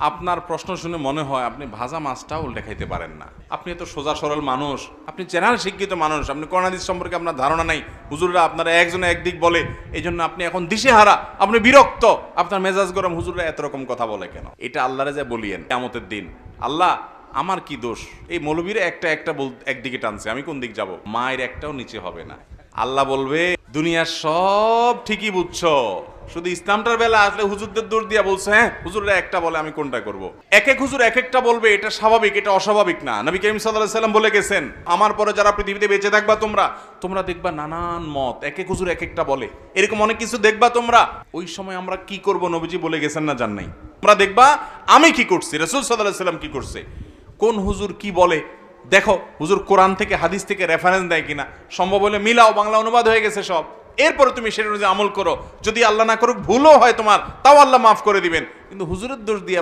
আপনার প্রশ্ন শুনে মনে হয় আপনি ভাজা মাছটাও উল্টে খাইতে পারেন না। আপনি এত সোজা সরল মানুষ, আপনি জেনারেল শিক্ষিত মানুষ, আপনি কোরআন হাদিস সম্পর্কে আপনার ধারণা নাই। হুজুররা আপনারা একজনে একদিক বলে, এই জন্য আপনি এখন দিশেহারা, আপনি বিরক্ত, আপনার মেজাজ গরম। হুজুররা এত রকম কথা বলে কেন? এটা আল্লাহরে যা বলিয়েন কিয়ামতের দিন, আল্লাহ আমার কি দোষ? এই মৌলবীরা একটা একটা একদিকে টানছে, আমি কোন দিক যাব? মায়ের একটাও নিচে হবে না। আল্লাহ বলবে দুনিয়ার সব ঠিকই বুঝছো, শুধু ইসলামটার বেলা আসলে হুজুরদের দৌড় দিয়া বলছে হ্যাঁ হুজুররা একটা বলে আমি কোনটা করব। এক এক হুজুর এক একটা বলবে, এটা স্বাভাবিক, এটা অস্বাভাবিক না। নবী করিম সাল্লাল্লাহু আলাইহি সাল্লাম বলে গেছেন, আমার পরে যারা পৃথিবীতে বেঁচে থাকবা তোমরা দেখবা নানান মত, এক এক হুজুর এক একটা বলে, এরকম অনেক কিছু দেখবা তোমরা। ওই সময় আমরা কি করব নবীজি বলে গেছেন না, জান নাই? তোমরা দেখবা আমি কি করছি, রাসূল সাল্লাল্লাহু আলাইহি সাল্লাম কি করছে, কোন হুজুর কি বলে দেখো, হুজুর কোরআন থেকে হাদিস থেকে রেফারেন্স দেয় কিনা, সম্ভব হলে মিলাও, বাংলা অনুবাদ হয়ে গেছে সব। এরপরে তুমি সেটা অনুযায়ী আমল করো, যদি আল্লাহ না করুক ভুলও হয় তোমার, তাও আল্লাহ মাফ করে দিবেন। কিন্তু হুজুরের দোষ দিয়ে